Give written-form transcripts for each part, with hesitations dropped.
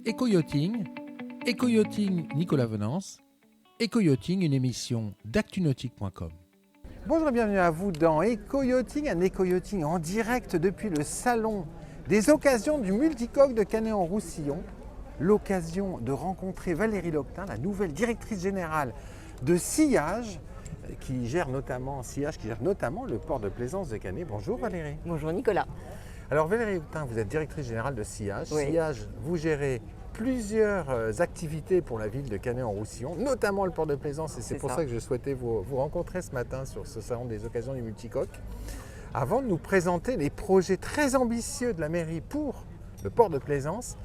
Éco-yachting, Éco-yachting Nicolas Venance, Éco-yachting, une émission d'actunautique.com. Bonjour et bienvenue à vous dans Éco-yachting, un éco-yachting en direct depuis le salon des occasions du multicoque de Canet-en-Roussillon. L'occasion de rencontrer Valérie Loctin, la nouvelle directrice générale de Sillage, qui gère notamment le port de plaisance de Canet. Bonjour Valérie. Bonjour Nicolas. Alors Valérie Loctin, vous êtes directrice générale de Sillage. Oui. Sillage, vous gérez plusieurs activités pour la ville de Canet-en-Roussillon, notamment le port de plaisance, et c'est pour ça que je souhaitais vous rencontrer ce matin sur ce salon des occasions du multicoque. Avant de nous présenter les projets très ambitieux de la mairie pour le port de plaisance,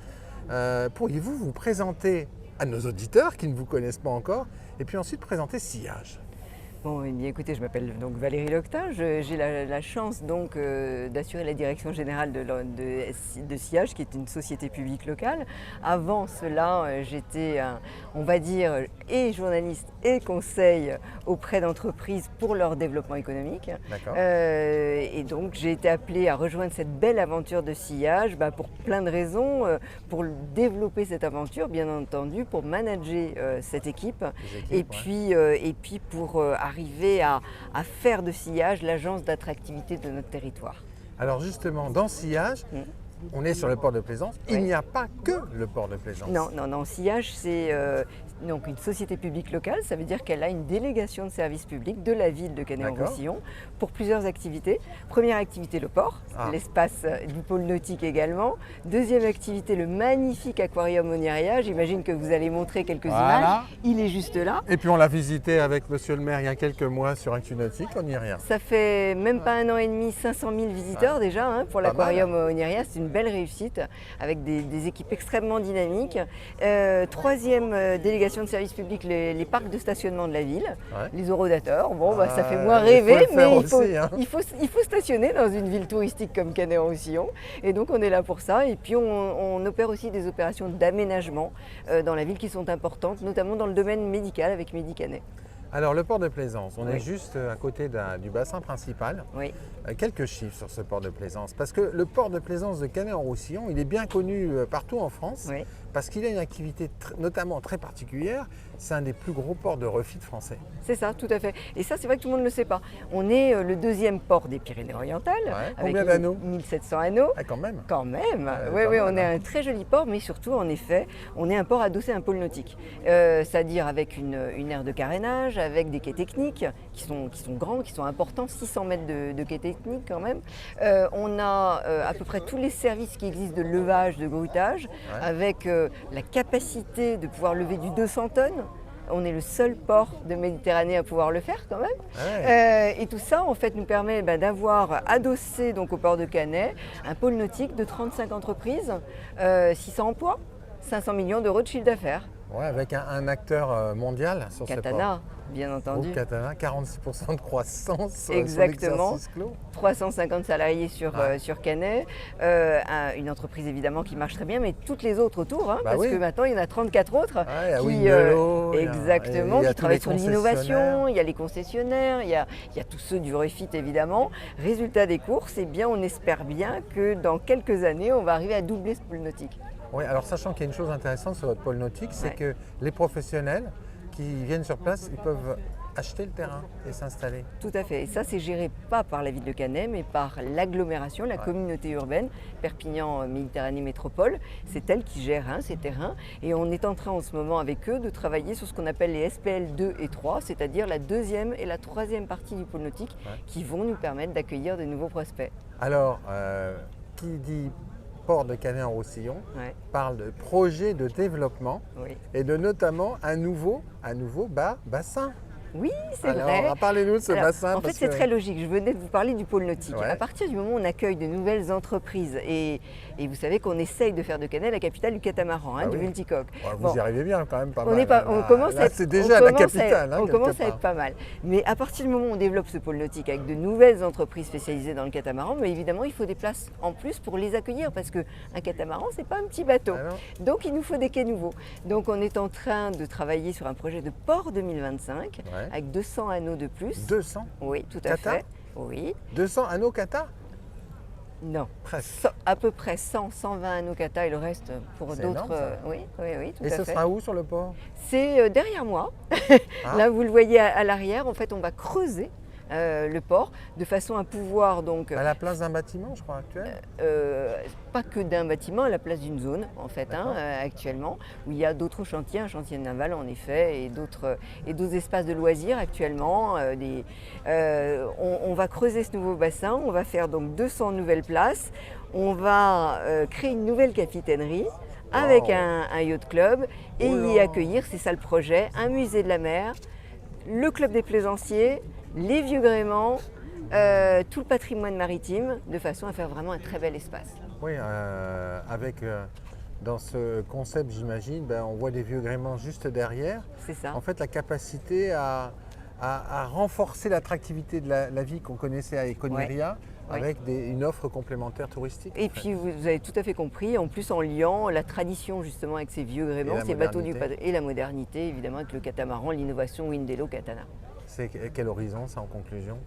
pourriez-vous vous présenter à nos auditeurs qui ne vous connaissent pas encore, et puis ensuite présenter Sillage? Bon, eh bien, écoutez, je m'appelle donc Valérie Loctin. J'ai la chance donc d'assurer la direction générale de Sillage, qui est une société publique locale. Avant cela, j'étais, on va dire, et journaliste et conseil auprès d'entreprises pour leur développement économique. Et donc j'ai été appelée à rejoindre cette belle aventure de Sillage pour plein de raisons, pour développer cette aventure, bien entendu, pour manager cette équipe, et puis pour arriver à faire de Sillage l'agence d'attractivité de notre territoire. Alors justement, dans Sillage, on est sur le port de plaisance. Il n'y a pas que le port de plaisance. Non. Sillage, c'est donc une société publique locale. Ça veut dire qu'elle a une délégation de service public de la ville de Canet-en-Roussillon pour plusieurs activités. Première activité, le port, l'espace du pôle nautique également. Deuxième activité, le magnifique aquarium Oniria. J'imagine que vous allez montrer quelques images. Il est juste là. Et puis on l'a visité avec monsieur le maire il y a quelques mois sur Actunautique, Oniria. Ça fait même pas un an et demi, 500 000 visiteurs déjà pour l'aquarium Oniria. C'est une belle réussite avec des équipes extrêmement dynamiques. Troisième délégation de service public, les parcs de stationnement de la ville, les horodateurs. Ça fait moins rêver, mais il faut stationner dans une ville touristique comme Canet-en-Roussillon. Et donc on est là pour ça. Et puis on opère aussi des opérations d'aménagement dans la ville qui sont importantes, notamment dans le domaine médical avec Medicanet. Alors le port de plaisance, on est juste à côté du bassin principal. Quelques chiffres sur ce port de plaisance, parce que le port de plaisance de Canet-en-Roussillon, il est bien connu partout en France, parce qu'il a une activité notamment très particulière. C'est un des plus gros ports de refit français. C'est ça, tout à fait. Et ça, c'est vrai que tout le monde ne le sait pas. On est le deuxième port des Pyrénées-Orientales, avec combien d'anneaux? 1700 anneaux. Quand même. On est un très joli port, mais surtout, en effet, on est un port adossé à un pôle nautique. C'est-à-dire avec une aire de carénage, avec des quais techniques qui sont grands, qui sont importants, 600 mètres de quais techniques quand même. On a à peu près tous les services qui existent de levage, de groutage, avec la capacité de pouvoir lever du 200 tonnes. On est le seul port de Méditerranée à pouvoir le faire quand même. Et tout ça en fait nous permet d'avoir adossé donc au port de Canet un pôle nautique de 35 entreprises, 600 emplois, 500 millions d'euros de chiffre d'affaires. Avec un acteur mondial sur ce port. Katana, bien entendu. Katana, 46% de croissance. Exactement. Sur clos. 350 salariés sur Canet. Une entreprise évidemment qui marche très bien, mais toutes les autres autour, parce que maintenant il y en a 34 autres qui travaillent sur l'innovation. Il y a les concessionnaires, il y a tous ceux du refit évidemment. Résultat des courses, on espère bien que dans quelques années, on va arriver à doubler ce pôle nautique. Oui, alors sachant qu'il y a une chose intéressante sur votre pôle nautique, c'est que les professionnels qui viennent sur place, ils peuvent acheter le terrain et s'installer. Tout à fait. Et ça, c'est géré pas par la ville de Canet, mais par l'agglomération, la communauté urbaine, Perpignan Méditerranée Métropole. C'est elle qui gère ces terrains. Et on est en train en ce moment avec eux de travailler sur ce qu'on appelle les SPL 2 et 3, c'est-à-dire la deuxième et la troisième partie du pôle nautique, qui vont nous permettre d'accueillir de nouveaux prospects. Alors, qui dit port de Canet-en-Roussillon parle de projet de développement et de notamment un nouveau bassin. Oui, c'est vrai. Alors, parlez-nous de ce bassin. En fait, c'est très logique. Je venais de vous parler du pôle nautique. À partir du moment où on accueille de nouvelles entreprises, et vous savez qu'on essaye de faire de Canet la capitale du catamaran, du multicoque. Vous y arrivez bien quand même, pas mal. C'est déjà la capitale. On commence à être pas mal. Mais à partir du moment où on développe ce pôle nautique avec de nouvelles entreprises spécialisées dans le catamaran, mais évidemment, il faut des places en plus pour les accueillir, parce qu'un catamaran, c'est pas un petit bateau. Donc, il nous faut des quais nouveaux. Donc, on est en train de travailler sur un projet de port 2025. Avec 200 anneaux de plus. 200? Oui, tout à fait. Oui. 200 anneaux Kata? Non. Presque. À peu près 100, 120 à Nokata et le reste pour C'est d'autres. énorme, ça. Oui, tout Et à ce fait. sera où sur le port? C'est derrière moi. Ah. Là, vous le voyez à l'arrière. En fait, on va creuser le port de façon à pouvoir donc À la place d'un bâtiment, je crois, actuel. pas que d'un bâtiment, à la place d'une zone en fait D'accord. actuellement où il y a d'autres chantiers, un chantier naval en effet et d'autres espaces de loisirs actuellement. On va creuser ce nouveau bassin, on va faire donc 200 nouvelles places, on va créer une nouvelle capitainerie avec Wow. un yacht club et Oh là. y accueillir, c'est ça le projet, un musée de la mer, le club des plaisanciers, les vieux gréements, tout le patrimoine maritime, de façon à faire vraiment un très bel espace. Oui, dans ce concept, j'imagine, on voit des vieux gréements juste derrière. C'est ça. En fait, la capacité à renforcer l'attractivité de la vie qu'on connaissait à Econiria Ouais. avec une offre complémentaire touristique. Et puis vous avez tout à fait compris, en plus en liant la tradition justement avec ces vieux gréements, la ces bateaux modernité. et la modernité évidemment avec le catamaran, l'innovation Windelo Katana. C'est quel horizon, ça, en conclusion?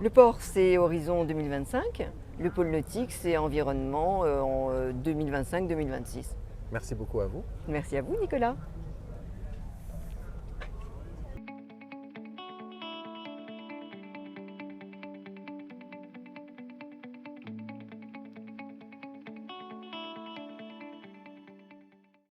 Le port c'est horizon 2025, le pôle nautique c'est environnement en 2025-2026. Merci beaucoup à vous. Merci à vous Nicolas.